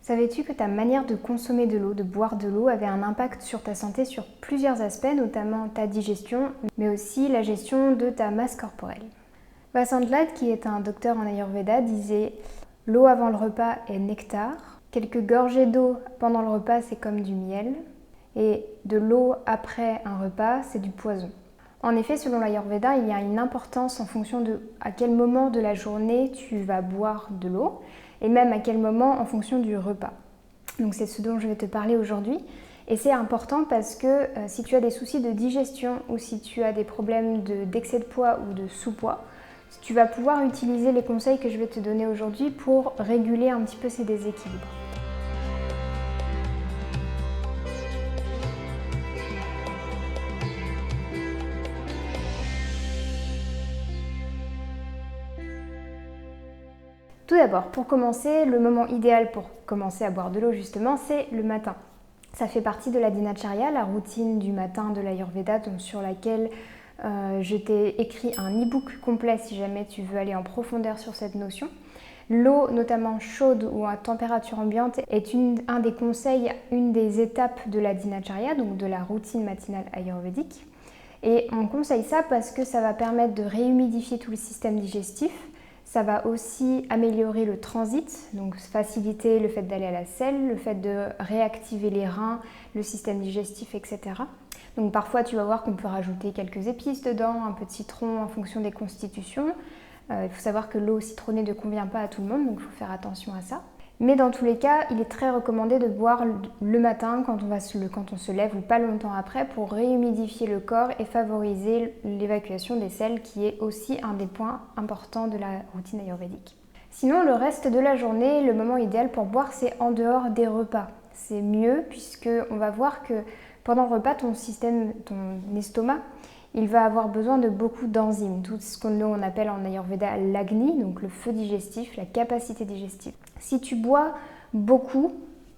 Savais-tu que ta manière de consommer de l'eau, de boire de l'eau, avait un impact sur ta santé sur plusieurs aspects, notamment ta digestion, mais aussi la gestion de ta masse corporelle? Vasant Lad, qui est un docteur en Ayurveda, disait « L'eau avant le repas est nectar, quelques gorgées d'eau pendant le repas c'est comme du miel, et de l'eau après un repas c'est du poison ». En effet, selon l'Ayurveda, il y a une importance en fonction de à quel moment de la journée tu vas boire de l'eau, et même à quel moment en fonction du repas. Donc c'est ce dont je vais te parler aujourd'hui. Et c'est important parce que si tu as des soucis de digestion ou si tu as des problèmes d'excès de poids ou de sous-poids, tu vas pouvoir utiliser les conseils que je vais te donner aujourd'hui pour réguler un petit peu ces déséquilibres. Tout d'abord, pour commencer, le moment idéal pour commencer à boire de l'eau justement, c'est le matin. Ça fait partie de la dinacharya, la routine du matin de l'Ayurveda, sur laquelle je t'ai écrit un e-book complet si jamais tu veux aller en profondeur sur cette notion. L'eau, notamment chaude ou à température ambiante, est un des conseils, une des étapes de la dinacharya, donc de la routine matinale ayurvédique. Et on conseille ça parce que ça va permettre de réhumidifier tout le système digestif. Ça va aussi améliorer le transit, donc faciliter le fait d'aller à la selle, le fait de réactiver les reins, le système digestif, etc. Donc parfois tu vas voir qu'on peut rajouter quelques épices dedans, un peu de citron en fonction des constitutions. Il faut savoir que l'eau citronnée ne convient pas à tout le monde, donc il faut faire attention à ça. Mais dans tous les cas, il est très recommandé de boire le matin quand on se lève ou pas longtemps après pour réhumidifier le corps et favoriser l'évacuation des selles qui est aussi un des points importants de la routine ayurvédique. Sinon, le reste de la journée, le moment idéal pour boire, c'est en dehors des repas. C'est mieux puisqu'on va voir que pendant le repas, ton estomac, il va avoir besoin de beaucoup d'enzymes, tout ce qu'on appelle en Ayurveda l'agni, donc le feu digestif, la capacité digestive. Si tu bois beaucoup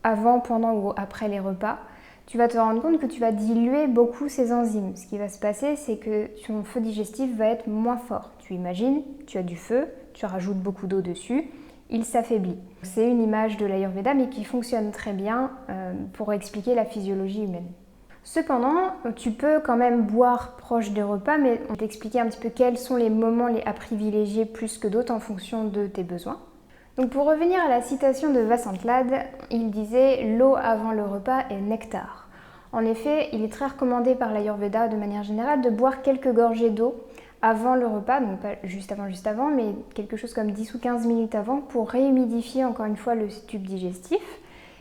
avant, pendant ou après les repas, tu vas te rendre compte que tu vas diluer beaucoup ces enzymes. Ce qui va se passer, c'est que ton feu digestif va être moins fort. Tu imagines, tu as du feu, tu rajoutes beaucoup d'eau dessus, il s'affaiblit. C'est une image de l'Ayurveda mais qui fonctionne très bien pour expliquer la physiologie humaine. Cependant, tu peux quand même boire proche des repas, mais on va t'expliquer un petit peu quels sont les moments à privilégier plus que d'autres en fonction de tes besoins. Donc pour revenir à la citation de Vasant Lad, il disait « L'eau avant le repas est nectar ». En effet, il est très recommandé par l'Ayurveda de manière générale de boire quelques gorgées d'eau avant le repas, donc pas juste avant, mais quelque chose comme 10 ou 15 minutes avant pour réhumidifier encore une fois le tube digestif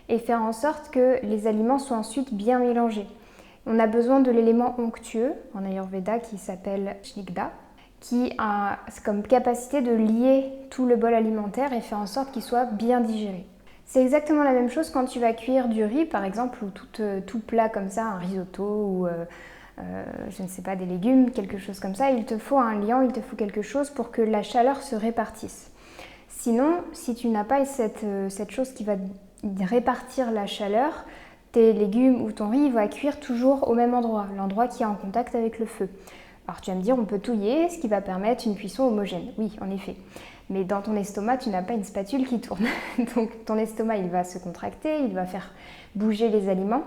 et faire en sorte que les aliments soient ensuite bien mélangés. On a besoin de l'élément onctueux en Ayurveda qui s'appelle Snigdha, qui a comme capacité de lier tout le bol alimentaire et faire en sorte qu'il soit bien digéré. C'est exactement la même chose quand tu vas cuire du riz par exemple ou tout plat comme ça, un risotto ou je ne sais pas, des légumes, quelque chose comme ça. Il te faut un liant, il te faut quelque chose pour que la chaleur se répartisse. Sinon, si tu n'as pas cette chose qui va répartir la chaleur, tes légumes ou ton riz va cuire toujours au même endroit, l'endroit qui est en contact avec le feu. Alors tu vas me dire, on peut touiller, ce qui va permettre une cuisson homogène. Oui, en effet. Mais dans ton estomac, tu n'as pas une spatule qui tourne. Donc ton estomac, il va se contracter, il va faire bouger les aliments.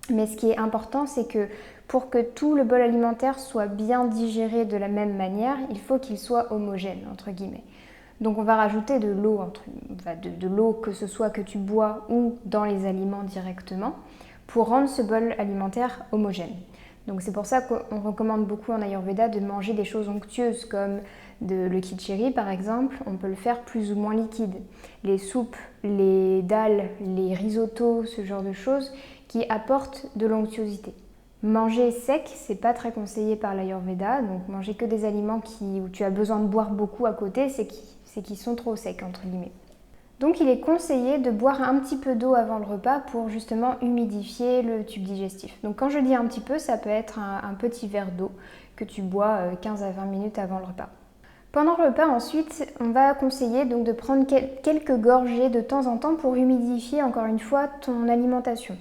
Mais ce qui est important, c'est que pour que tout le bol alimentaire soit bien digéré de la même manière, il faut qu'il soit homogène, entre guillemets. Donc on va rajouter de l'eau, de l'eau que ce soit que tu bois ou dans les aliments directement, pour rendre ce bol alimentaire homogène. Donc c'est pour ça qu'on recommande beaucoup en Ayurveda de manger des choses onctueuses comme le khichdi par exemple, on peut le faire plus ou moins liquide. Les soupes, les dalles, les risottos, ce genre de choses qui apportent de l'onctuosité. Manger sec, c'est pas très conseillé par l'Ayurveda, donc manger que des aliments où tu as besoin de boire beaucoup à côté, c'est qu'ils sont trop secs entre guillemets. Donc il est conseillé de boire un petit peu d'eau avant le repas pour justement humidifier le tube digestif. Donc quand je dis un petit peu, ça peut être un petit verre d'eau que tu bois 15 à 20 minutes avant le repas. Pendant le repas ensuite, on va conseiller donc de prendre quelques gorgées de temps en temps pour humidifier encore une fois ton alimentation.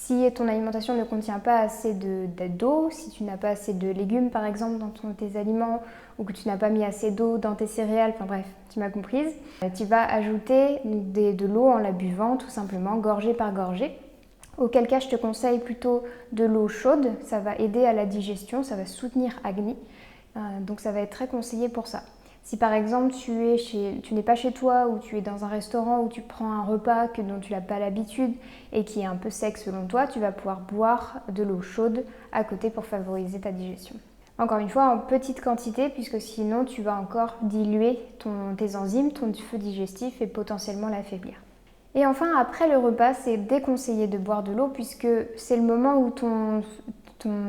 Si ton alimentation ne contient pas assez d'eau, si tu n'as pas assez de légumes par exemple dans tes aliments ou que tu n'as pas mis assez d'eau dans tes céréales, enfin bref, tu m'as comprise, tu vas ajouter de l'eau en la buvant tout simplement, gorgée par gorgée. Auquel cas, je te conseille plutôt de l'eau chaude, ça va aider à la digestion, ça va soutenir Agni, donc ça va être très conseillé pour ça. Si par exemple tu n'es pas chez toi ou tu es dans un restaurant où tu prends un repas dont tu n'as pas l'habitude et qui est un peu sec selon toi, tu vas pouvoir boire de l'eau chaude à côté pour favoriser ta digestion. Encore une fois, en petite quantité puisque sinon tu vas encore diluer tes enzymes, ton feu digestif et potentiellement l'affaiblir. Et enfin, après le repas, c'est déconseillé de boire de l'eau puisque c'est le moment où ton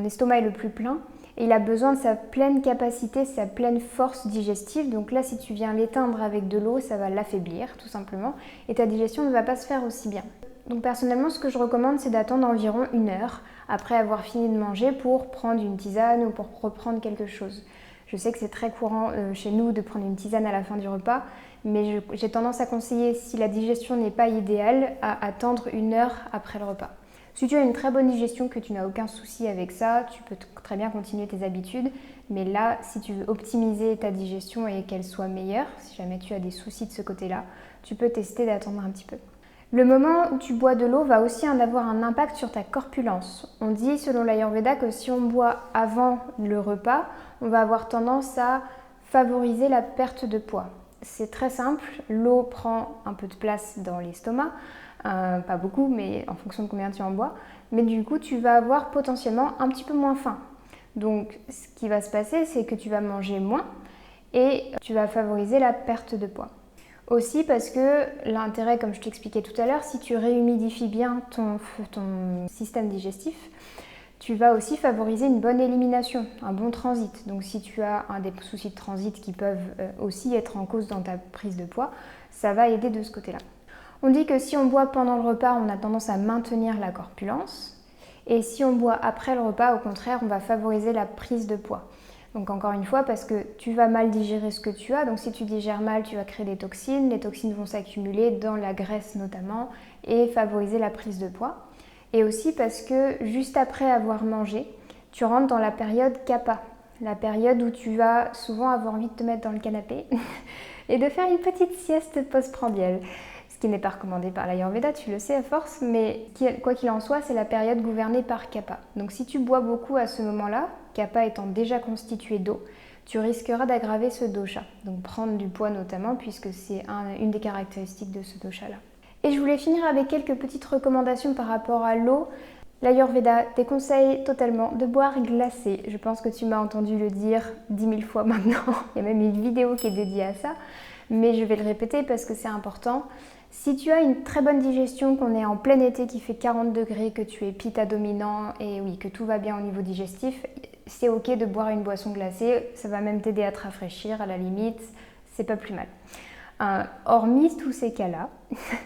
estomac est le plus plein et il a besoin de sa pleine capacité, sa pleine force digestive. Donc là, si tu viens l'éteindre avec de l'eau, ça va l'affaiblir tout simplement et ta digestion ne va pas se faire aussi bien. Donc personnellement, ce que je recommande, c'est d'attendre environ 1 heure après avoir fini de manger pour prendre une tisane ou pour reprendre quelque chose. Je sais que c'est très courant chez nous de prendre une tisane à la fin du repas, mais j'ai tendance à conseiller, si la digestion n'est pas idéale, à attendre 1 heure après le repas. Si tu as une très bonne digestion, que tu n'as aucun souci avec ça, tu peux très bien continuer tes habitudes. Mais là, si tu veux optimiser ta digestion et qu'elle soit meilleure, si jamais tu as des soucis de ce côté-là, tu peux tester d'attendre un petit peu. Le moment où tu bois de l'eau va aussi avoir un impact sur ta corpulence. On dit selon l'Ayurveda que si on boit avant le repas, on va avoir tendance à favoriser la perte de poids. C'est très simple, l'eau prend un peu de place dans l'estomac, pas beaucoup, mais en fonction de combien tu en bois. Mais du coup, tu vas avoir potentiellement un petit peu moins faim. Donc, ce qui va se passer, c'est que tu vas manger moins et tu vas favoriser la perte de poids. Aussi parce que l'intérêt, comme je t'expliquais tout à l'heure, si tu réhumidifies bien ton système digestif, tu vas aussi favoriser une bonne élimination, un bon transit. Donc si tu as des soucis de transit qui peuvent aussi être en cause dans ta prise de poids, ça va aider de ce côté-là. On dit que si on boit pendant le repas, on a tendance à maintenir la corpulence. Et si on boit après le repas, au contraire, on va favoriser la prise de poids. Donc encore une fois, parce que tu vas mal digérer ce que tu as, donc si tu digères mal, tu vas créer des toxines, les toxines vont s'accumuler dans la graisse notamment et favoriser la prise de poids. Et aussi parce que juste après avoir mangé, tu rentres dans la période kapha, la période où tu vas souvent avoir envie de te mettre dans le canapé et de faire une petite sieste postprandiale. Ce qui n'est pas recommandé par l'Ayurveda, tu le sais à force, mais quoi qu'il en soit, c'est la période gouvernée par kapha. Donc si tu bois beaucoup à ce moment-là, kapha étant déjà constitué d'eau, tu risqueras d'aggraver ce dosha. Donc prendre du poids notamment, puisque c'est une des caractéristiques de ce dosha-là. Et je voulais finir avec quelques petites recommandations par rapport à l'eau. L'Ayurveda déconseille totalement de boire glacé. Je pense que tu m'as entendu le dire 10 000 fois maintenant. Il y a même une vidéo qui est dédiée à ça. Mais je vais le répéter parce que c'est important. Si tu as une très bonne digestion, qu'on est en plein été qui fait 40 degrés, que tu es pitta dominant et oui, que tout va bien au niveau digestif, c'est ok de boire une boisson glacée. Ça va même t'aider à te rafraîchir à la limite. C'est pas plus mal. Hormis tous ces cas-là,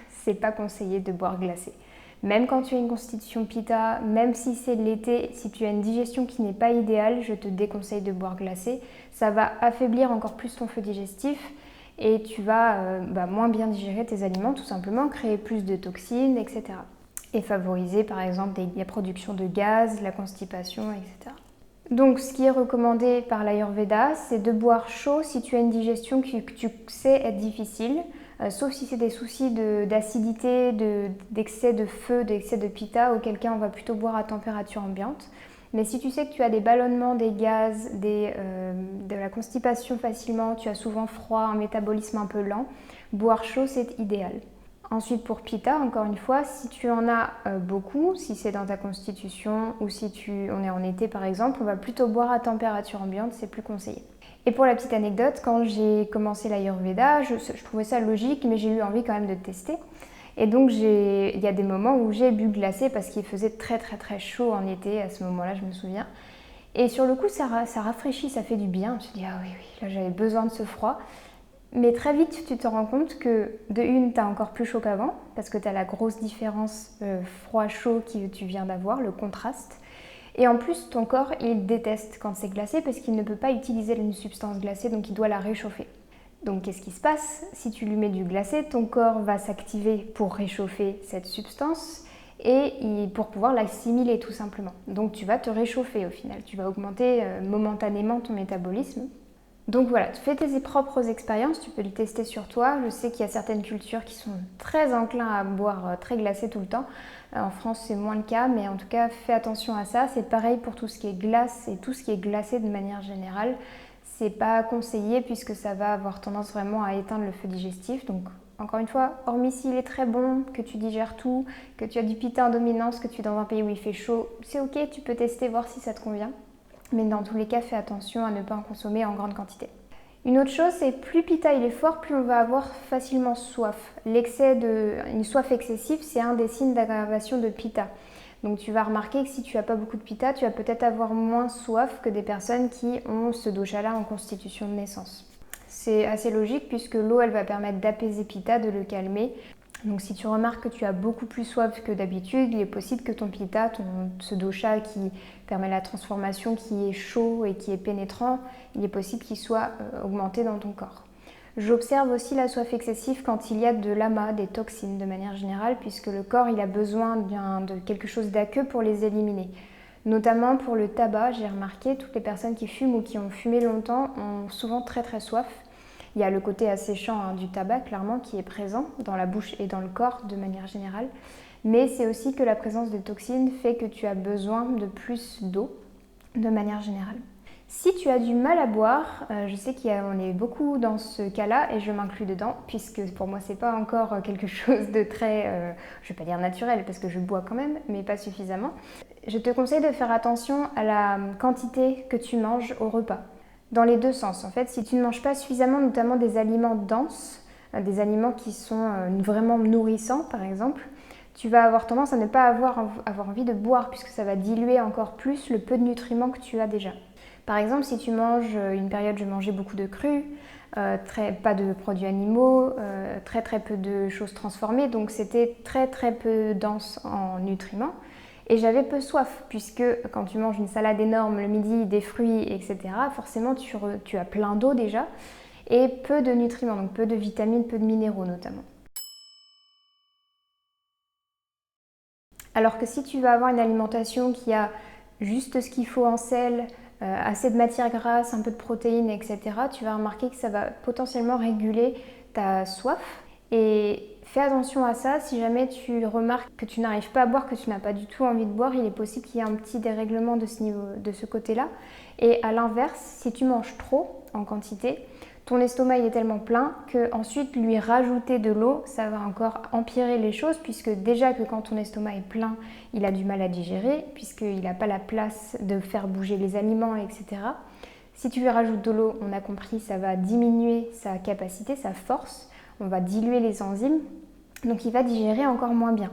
c'est pas conseillé de boire glacé. Même quand tu as une constitution pitta, même si c'est l'été, si tu as une digestion qui n'est pas idéale, je te déconseille de boire glacé. Ça va affaiblir encore plus ton feu digestif et tu vas moins bien digérer tes aliments, tout simplement, créer plus de toxines, etc. Et favoriser par exemple la production de gaz, la constipation, etc. Donc ce qui est recommandé par l'Ayurveda, c'est de boire chaud si tu as une digestion que tu sais être difficile, sauf si c'est des soucis d'acidité, d'excès de feu, d'excès de pitta, auquel cas on va plutôt boire à température ambiante. Mais si tu sais que tu as des ballonnements, des gaz, de la constipation facilement, tu as souvent froid, un métabolisme un peu lent, boire chaud c'est idéal. Ensuite pour pitta, encore une fois, si tu en as beaucoup, si c'est dans ta constitution ou si on est en été par exemple, on va plutôt boire à température ambiante, c'est plus conseillé. Et pour la petite anecdote, quand j'ai commencé l'Ayurveda, je trouvais ça logique, mais j'ai eu envie quand même de tester. Et donc il y a des moments où j'ai bu glacé parce qu'il faisait très très très chaud en été, à ce moment-là je me souviens. Et sur le coup ça rafraîchit, ça fait du bien, tu te dis ah oui, là j'avais besoin de ce froid. Mais très vite tu te rends compte que de une, tu as encore plus chaud qu'avant, parce que tu as la grosse différence froid-chaud que tu viens d'avoir, le contraste. Et en plus ton corps il déteste quand c'est glacé parce qu'il ne peut pas utiliser une substance glacée, donc il doit la réchauffer. Donc qu'est-ce qui se passe? Si tu lui mets du glacé, ton corps va s'activer pour réchauffer cette substance et pour pouvoir l'assimiler tout simplement. Donc tu vas te réchauffer au final, tu vas augmenter momentanément ton métabolisme. Donc voilà, tu fais tes propres expériences, tu peux les tester sur toi. Je sais qu'il y a certaines cultures qui sont très enclins à boire très glacé tout le temps. En France, c'est moins le cas, mais en tout cas, fais attention à ça. C'est pareil pour tout ce qui est glace et tout ce qui est glacé de manière générale. C'est pas conseillé puisque ça va avoir tendance vraiment à éteindre le feu digestif. Donc encore une fois, hormis s'il est très bon, que tu digères tout, que tu as du pita en dominance, que tu es dans un pays où il fait chaud, c'est ok, tu peux tester, voir si ça te convient. Mais dans tous les cas, fais attention à ne pas en consommer en grande quantité. Une autre chose, c'est plus pita il est fort, plus on va avoir facilement soif. Une soif excessive, c'est un des signes d'aggravation de pita. Donc tu vas remarquer que si tu n'as pas beaucoup de pita, tu vas peut-être avoir moins soif que des personnes qui ont ce dosha-là en constitution de naissance. C'est assez logique puisque l'eau, elle va permettre d'apaiser pita, de le calmer. Donc si tu remarques que tu as beaucoup plus soif que d'habitude, il est possible que ton pita, ce dosha qui permet la transformation, qui est chaud et qui est pénétrant, il est possible qu'il soit augmenté dans ton corps. J'observe aussi la soif excessive quand il y a de l'ama, des toxines de manière générale, puisque le corps il a besoin de quelque chose d'aqueux pour les éliminer. Notamment pour le tabac, j'ai remarqué, toutes les personnes qui fument ou qui ont fumé longtemps ont souvent très très soif. Il y a le côté asséchant du tabac, clairement, qui est présent dans la bouche et dans le corps de manière générale. Mais c'est aussi que la présence de toxines fait que tu as besoin de plus d'eau de manière générale. Si tu as du mal à boire, je sais qu'on est beaucoup dans ce cas-là et je m'inclus dedans puisque pour moi c'est pas encore quelque chose de très, je vais pas dire naturel parce que je bois quand même, mais pas suffisamment. Je te conseille de faire attention à la quantité que tu manges au repas. Dans les deux sens en fait, si tu ne manges pas suffisamment notamment des aliments denses, des aliments qui sont vraiment nourrissants par exemple, tu vas avoir tendance à ne pas avoir envie de boire puisque ça va diluer encore plus le peu de nutriments que tu as déjà. Par exemple, si tu manges, une période je mangeais beaucoup de crus, pas de produits animaux, très peu de choses transformées, donc c'était très peu dense en nutriments. Et j'avais peu soif, puisque quand tu manges une salade énorme le midi, des fruits, etc., forcément tu as plein d'eau déjà, et peu de nutriments, donc peu de vitamines, peu de minéraux notamment. Alors que si tu vas avoir une alimentation qui a juste ce qu'il faut en sel, assez de matières grasses, un peu de protéines, etc., tu vas remarquer que ça va potentiellement réguler ta soif. Et fais attention à ça, si jamais tu remarques que tu n'arrives pas à boire, que tu n'as pas du tout envie de boire, il est possible qu'il y ait un petit dérèglement de ce côté-là. Et à l'inverse, si tu manges trop en quantité, ton estomac il est tellement plein qu'ensuite lui rajouter de l'eau, ça va encore empirer les choses puisque déjà que quand ton estomac est plein, il a du mal à digérer puisqu'il n'a pas la place de faire bouger les aliments, etc. Si tu lui rajoutes de l'eau, on a compris, ça va diminuer sa capacité, sa force, on va diluer les enzymes, donc il va digérer encore moins bien.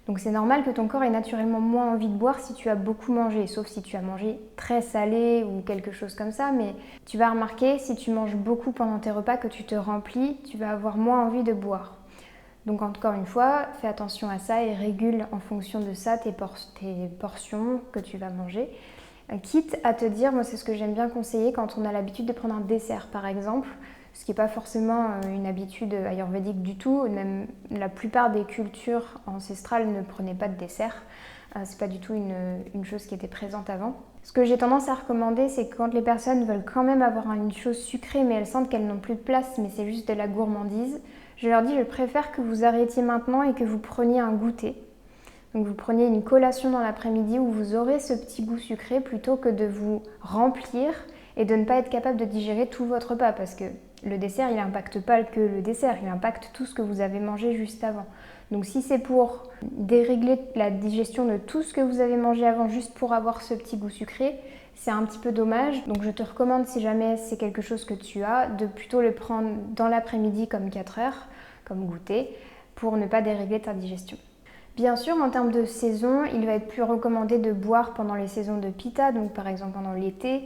Donc c'est normal que ton corps ait naturellement moins envie de boire si tu as beaucoup mangé, sauf si tu as mangé très salé ou quelque chose comme ça, mais tu vas remarquer si tu manges beaucoup pendant tes repas, que tu te remplis, tu vas avoir moins envie de boire. Donc encore une fois, fais attention à ça et régule en fonction de ça tes portions que tu vas manger. Quitte à te dire, moi c'est ce que j'aime bien conseiller quand on a l'habitude de prendre un dessert par exemple, ce qui n'est pas forcément une habitude ayurvédique du tout. Même la plupart des cultures ancestrales ne prenaient pas de dessert. C'est pas du tout une chose qui était présente avant. Ce que j'ai tendance à recommander, c'est que quand les personnes veulent quand même avoir une chose sucrée, mais elles sentent qu'elles n'ont plus de place, mais c'est juste de la gourmandise, je leur dis, je préfère que vous arrêtiez maintenant et que vous preniez un goûter. Donc vous preniez une collation dans l'après-midi où vous aurez ce petit goût sucré plutôt que de vous remplir et de ne pas être capable de digérer tout votre repas parce que le dessert, il n'impacte pas que le dessert, il impacte tout ce que vous avez mangé juste avant. Donc si c'est pour dérégler la digestion de tout ce que vous avez mangé avant juste pour avoir ce petit goût sucré, c'est un petit peu dommage. Donc je te recommande, si jamais c'est quelque chose que tu as, de plutôt le prendre dans l'après-midi comme 4 heures, comme goûter, pour ne pas dérégler ta digestion. Bien sûr, en termes de saison, il va être plus recommandé de boire pendant les saisons de Pitta, donc par exemple pendant l'été,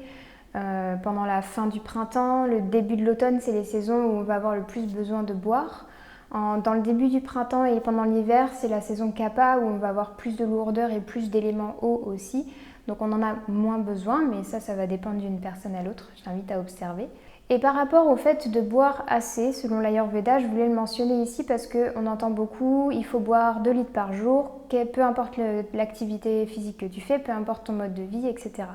pendant la fin du printemps, le début de l'automne, c'est les saisons où on va avoir le plus besoin de boire. Dans le début du printemps et pendant l'hiver, c'est la saison Kapha où on va avoir plus de lourdeur et plus d'éléments eau aussi. Donc on en a moins besoin, mais ça va dépendre d'une personne à l'autre, je t'invite à observer. Et par rapport au fait de boire assez, selon l'Ayurveda, je voulais le mentionner ici parce qu'on entend beaucoup, il faut boire 2 litres par jour, peu importe l'activité physique que tu fais, peu importe ton mode de vie, etc.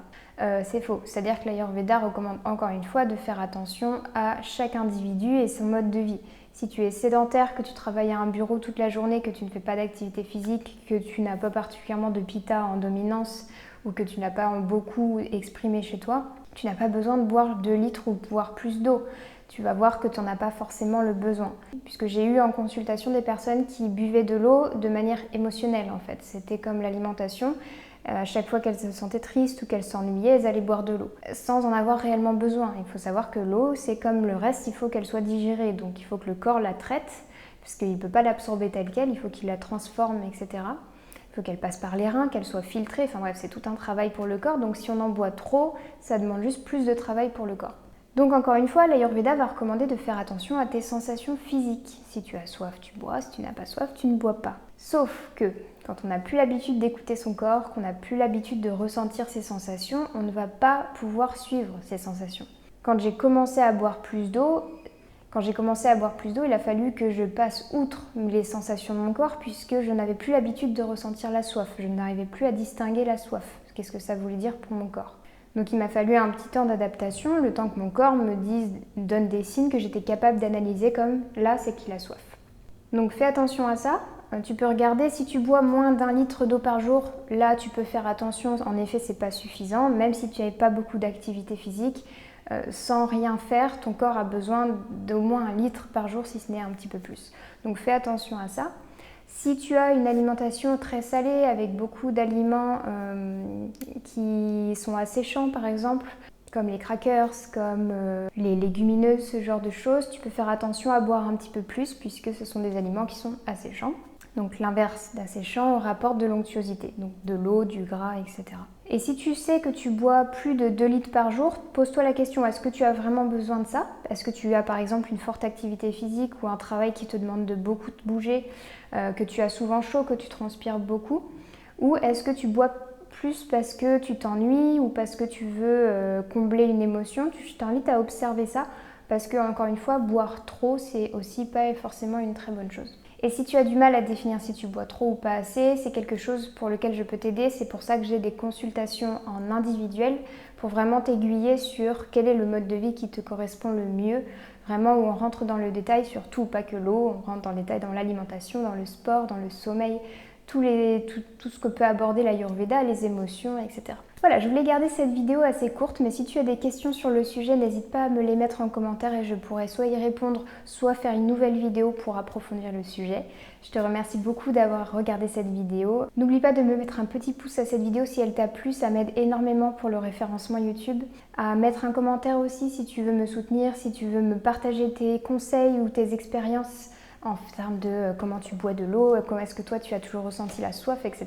C'est faux, c'est-à-dire que l'Ayurveda recommande encore une fois de faire attention à chaque individu et son mode de vie. Si tu es sédentaire, que tu travailles à un bureau toute la journée, que tu ne fais pas d'activité physique, que tu n'as pas particulièrement de pitta en dominance ou que tu n'as pas beaucoup exprimé chez toi, tu n'as pas besoin de boire 2 litres ou boire plus d'eau. Tu vas voir que tu n'en as pas forcément le besoin. Puisque j'ai eu en consultation des personnes qui buvaient de l'eau de manière émotionnelle en fait. C'était comme l'alimentation. À chaque fois qu'elles se sentaient tristes ou qu'elles s'ennuyaient, elles allaient boire de l'eau, sans en avoir réellement besoin. Il faut savoir que l'eau, c'est comme le reste, il faut qu'elle soit digérée. Donc il faut que le corps la traite, parce qu'il ne peut pas l'absorber telle quelle, il faut qu'il la transforme, etc. Il faut qu'elle passe par les reins, qu'elle soit filtrée. Enfin bref, c'est tout un travail pour le corps. Donc si on en boit trop, ça demande juste plus de travail pour le corps. Donc encore une fois, l'Ayurveda va recommander de faire attention à tes sensations physiques. Si tu as soif, tu bois. Si tu n'as pas soif, tu ne bois pas. Sauf que quand on n'a plus l'habitude d'écouter son corps, qu'on n'a plus l'habitude de ressentir ses sensations, on ne va pas pouvoir suivre ces sensations. Quand j'ai commencé à boire plus d'eau, il a fallu que je passe outre les sensations de mon corps puisque je n'avais plus l'habitude de ressentir la soif. Je n'arrivais plus à distinguer la soif. Qu'est-ce que ça voulait dire pour mon corps ? Donc il m'a fallu un petit temps d'adaptation, le temps que mon corps me donne des signes que j'étais capable d'analyser comme là c'est qu'il a soif. Donc fais attention à ça. Tu peux regarder si tu bois moins d'1 litre d'eau par jour, là tu peux faire attention, en effet c'est pas suffisant, même si tu n'avais pas beaucoup d'activité physique, sans rien faire, ton corps a besoin d'au moins 1 litre par jour si ce n'est un petit peu plus. Donc fais attention à ça. Si tu as une alimentation très salée avec beaucoup d'aliments qui sont asséchants par exemple, comme les crackers, comme les légumineuses, ce genre de choses, tu peux faire attention à boire un petit peu plus puisque ce sont des aliments qui sont asséchants. Donc l'inverse d'asséchant rapporte de l'onctuosité, donc de l'eau, du gras, etc. Et si tu sais que tu bois plus de 2 litres par jour, pose-toi la question, est-ce que tu as vraiment besoin de ça? Est-ce que tu as par exemple une forte activité physique ou un travail qui te demande de beaucoup te bouger, que tu as souvent chaud, que tu transpires beaucoup? Ou est-ce que tu bois plus parce que tu t'ennuies ou parce que tu veux combler une émotion? Je t'invite à observer ça parce que, encore une fois, boire trop, c'est aussi pas forcément une très bonne chose. Et si tu as du mal à définir si tu bois trop ou pas assez, c'est quelque chose pour lequel je peux t'aider. C'est pour ça que j'ai des consultations en individuel pour vraiment t'aiguiller sur quel est le mode de vie qui te correspond le mieux. Vraiment où on rentre dans le détail, surtout pas que l'eau, on rentre dans le détail dans l'alimentation, dans le sport, dans le sommeil, tout ce que peut aborder l'Ayurveda, les émotions, etc. Voilà, je voulais garder cette vidéo assez courte, mais si tu as des questions sur le sujet, n'hésite pas à me les mettre en commentaire et je pourrai soit y répondre, soit faire une nouvelle vidéo pour approfondir le sujet. Je te remercie beaucoup d'avoir regardé cette vidéo. N'oublie pas de me mettre un petit pouce à cette vidéo si elle t'a plu, ça m'aide énormément pour le référencement YouTube. À mettre un commentaire aussi si tu veux me soutenir, si tu veux me partager tes conseils ou tes expériences en termes de comment tu bois de l'eau, comment est-ce que toi tu as toujours ressenti la soif, etc.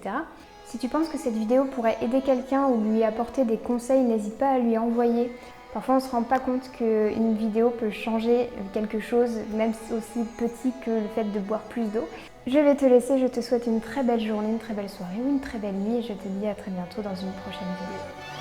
Si tu penses que cette vidéo pourrait aider quelqu'un ou lui apporter des conseils, n'hésite pas à lui envoyer. Parfois on ne se rend pas compte qu'une vidéo peut changer quelque chose, même aussi petit que le fait de boire plus d'eau. Je vais te laisser, je te souhaite une très belle journée, une très belle soirée ou une très belle nuit et je te dis à très bientôt dans une prochaine vidéo.